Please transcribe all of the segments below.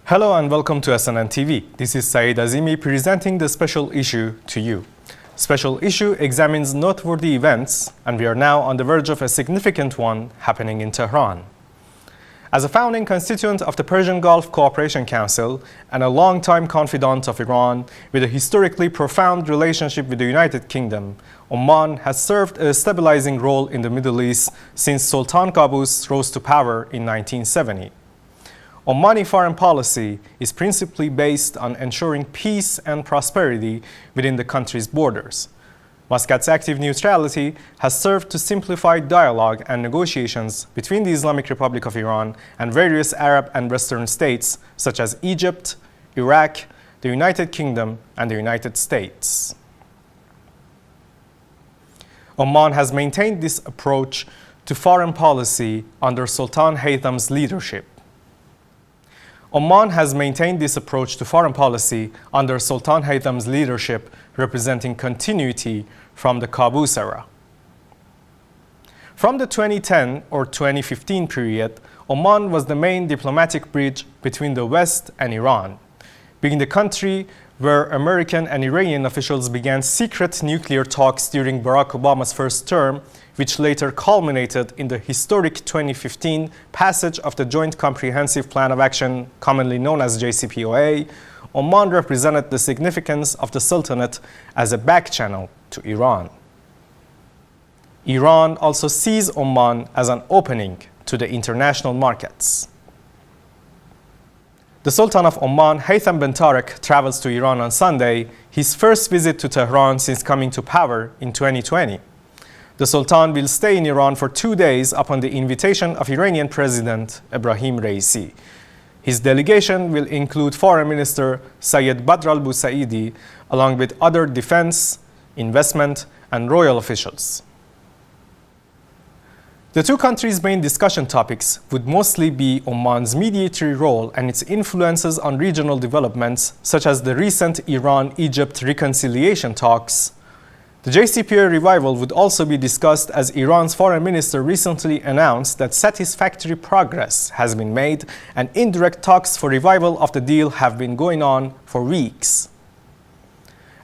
Hello and welcome to SNN TV. This is Saeed Azimi presenting the special issue to you. Special issue examines noteworthy events, and we are now on the verge of a significant one happening in Tehran. As a founding constituent of the Persian Gulf Cooperation Council and a long-time confidant of Iran with a historically profound relationship with the United Kingdom, Oman has served a stabilizing role in the Middle East since Sultan Qaboos rose to power in 1970. Omani foreign policy is principally based on ensuring peace and prosperity within the country's borders. Muscat's active neutrality has served to simplify dialogue and negotiations between the Islamic Republic of Iran and various Arab and Western states such as Egypt, Iraq, the United Kingdom, and the United States. Oman has maintained this approach to foreign policy under Sultan Haytham's leadership. Oman has maintained this approach to foreign policy under Sultan Haytham's leadership, representing continuity from the Qaboos era. From the 2010 or 2015 period, Oman was the main diplomatic bridge between the West and Iran, being the country where American and Iranian officials began secret nuclear talks during Barack Obama's first term, which later culminated in the historic 2015 passage of the Joint Comprehensive Plan of Action, commonly known as JCPOA. Oman represented the significance of the Sultanate as a back channel to Iran. Iran also sees Oman as an opening to the international markets. The Sultan of Oman, Haytham bin Tariq, travels to Iran on Sunday, his first visit to Tehran since coming to power in 2020. The Sultan will stay in Iran for 2 days upon the invitation of Iranian President Ebrahim Raisi. His delegation will include Foreign Minister Sayed Badr al-Busaidi, along with other defense, investment, and royal officials. The two countries' main discussion topics would mostly be Oman's mediatory role and its influences on regional developments, such as the recent Iran-Egypt reconciliation talks. The JCPOA revival would also be discussed, as Iran's foreign minister recently announced that satisfactory progress has been made and indirect talks for revival of the deal have been going on for weeks.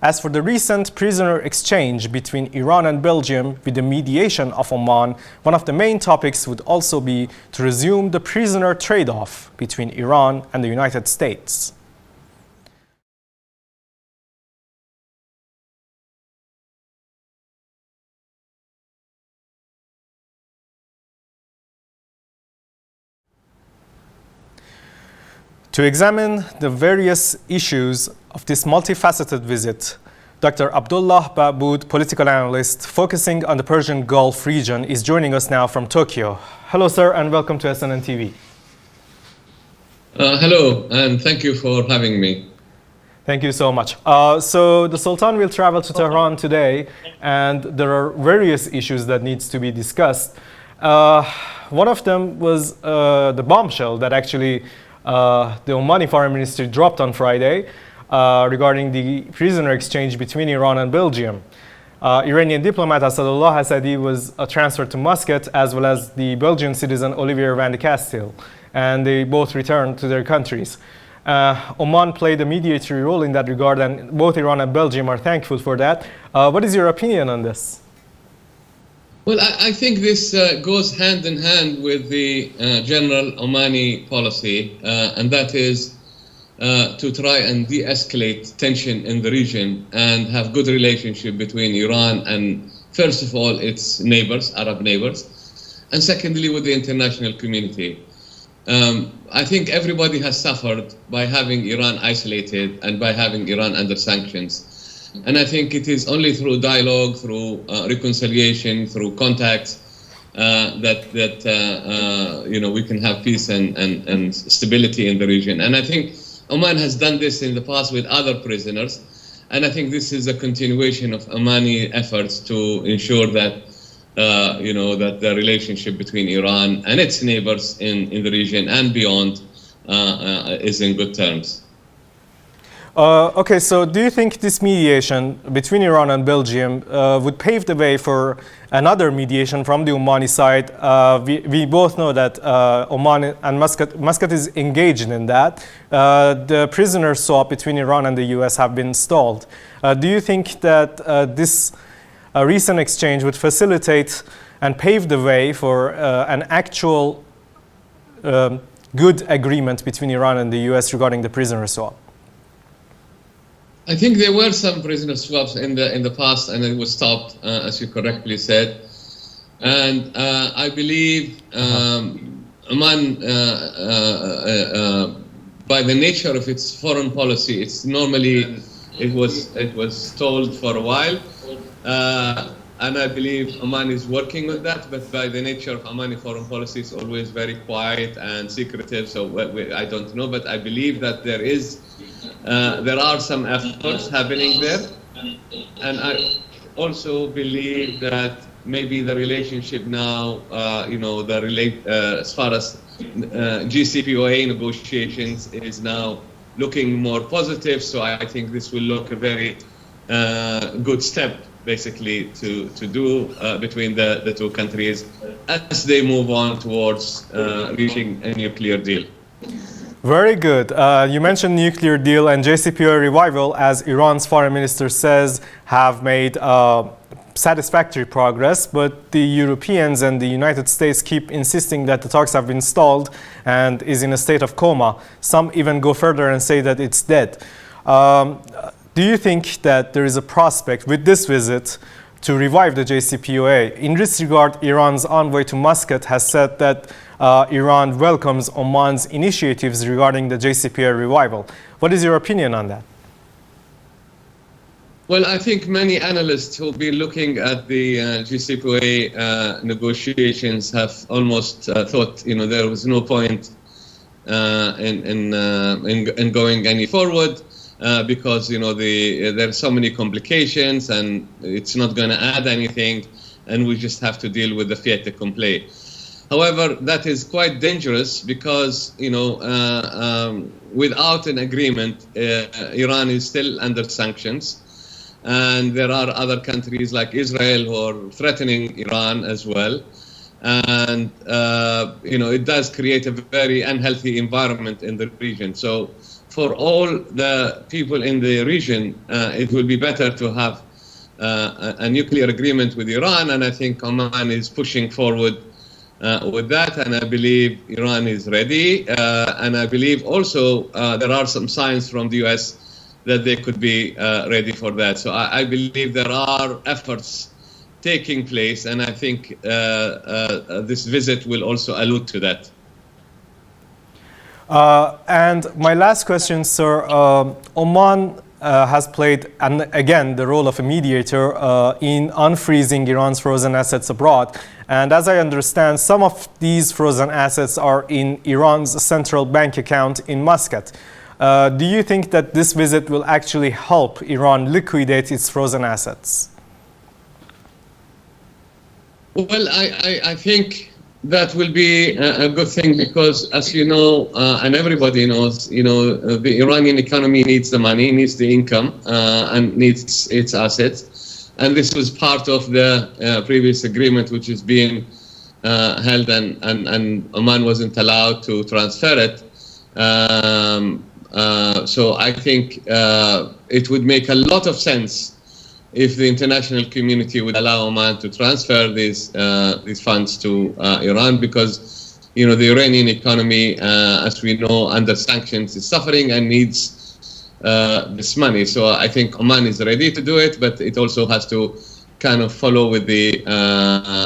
As for the recent prisoner exchange between Iran and Belgium with the mediation of Oman, one of the main topics would also be to resume the prisoner trade-off between Iran and the United States. To examine the various issues of this multifaceted visit, Dr. Abdullah Baaboud, political analyst focusing on the Persian Gulf region, is joining us now from Tokyo. Hello, sir, and welcome to SNN TV. Hello, and thank you for having me. Thank you so much. So the Sultan will travel to Tehran today, and there are various issues that needs to be discussed. One of them was the bombshell that actually the Omani foreign ministry dropped on Friday regarding the prisoner exchange between Iran and Belgium. Iranian diplomat Assadullah Hassadi was transferred to Muscat, as well as the Belgian citizen Olivier van de Castile, and they both returned to their countries. Oman played a mediatory role in that regard, and both Iran and Belgium are thankful for that. What is your opinion on this? Well, I think this goes hand in hand with the general Omani policy, and that is to try and de-escalate tension in the region and have good relationship between Iran and, first of all, its neighbors, Arab neighbors, and secondly, with the international community. I think everybody has suffered by having Iran isolated and by having Iran under sanctions. And I think it is only through dialogue, through reconciliation, through contacts that we can have peace and stability in the region. And I think Oman has done this in the past with other prisoners, and I think this is a continuation of Omani efforts to ensure that that the relationship between Iran and its neighbors in the region and beyond is in good terms. Okay, so do you think this mediation between Iran and Belgium would pave the way for another mediation from the Omani side? We both know that Oman and Muscat is engaged in that. The prisoner swap between Iran and the US have been stalled. Do you think that this recent exchange would facilitate and pave the way for an actual good agreement between Iran and the US regarding the prisoner swap? I think there were some prisoner swaps in the past, and it was stopped, as you correctly said. And I believe Oman, by the nature of its foreign policy, it was stalled for a while, and I believe Oman is working with that. But by the nature of Omani foreign policy, it's always very quiet and secretive. So I don't know, but I believe that there are some efforts happening there, and I also believe that maybe the relationship now, as far as JCPOA negotiations is now looking more positive. So I think this will look a very good step, basically, to do between the two countries as they move on towards reaching a nuclear deal. Very good. You mentioned nuclear deal and JCPOA revival, as Iran's foreign minister says, have made satisfactory progress, but the Europeans and the United States keep insisting that the talks have been stalled and is in a state of coma. Some even go further and say that it's dead. Do you think that there is a prospect with this visit to revive the JCPOA? In this regard, Iran's envoy to Muscat has said that Iran welcomes Oman's initiatives regarding the JCPOA revival. What is your opinion on that? Well, I think many analysts who've been looking at the JCPOA negotiations have almost thought, there was no point in going any forward because, there are so many complications and it's not going to add anything, and we just have to deal with the fait accompli. However, that is quite dangerous because, without an agreement, Iran is still under sanctions. And there are other countries like Israel who are threatening Iran as well. And, it does create a very unhealthy environment in the region. So for all the people in the region, it will be better to have a nuclear agreement with Iran. And I think Oman is pushing forward with that, and I believe Iran is ready, and I believe also there are some signs from the US that they could be ready for that. So I believe there are efforts taking place, and I think this visit will also allude to that. And my last question, sir, Oman has played, and again, the role of a mediator in unfreezing Iran's frozen assets abroad. And as I understand, some of these frozen assets are in Iran's central bank account in Muscat. Do you think that this visit will actually help Iran liquidate its frozen assets? Well, I think that will be a good thing because, as you know, and everybody knows, the Iranian economy needs the money, needs the income, and needs its assets. And this was part of the previous agreement, which is being held, and Oman wasn't allowed to transfer it. So I think it would make a lot of sense if the international community would allow Oman to transfer these funds to Iran, because the Iranian economy, as we know, under sanctions, is suffering and needs this money. So I think Oman is ready to do it, but it also has to kind of follow with the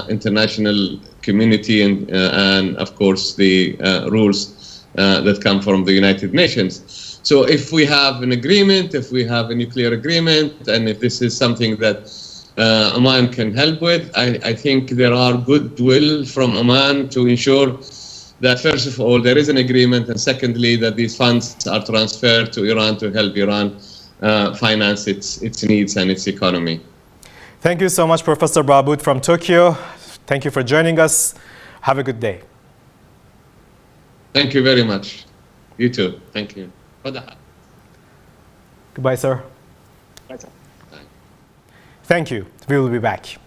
international community and of course the rules that come from the United Nations. So if we have an agreement, if we have a nuclear agreement, and if this is something that Oman can help with, I think there are goodwill from Oman to ensure that, first of all, there is an agreement, and secondly, that these funds are transferred to Iran to help Iran finance its needs and its economy. Thank you so much, Professor Baaboud from Tokyo. Thank you for joining us. Have a good day. Thank you very much. You too. Thank you. Goodbye, sir. Bye, sir. Thank you. We will be back.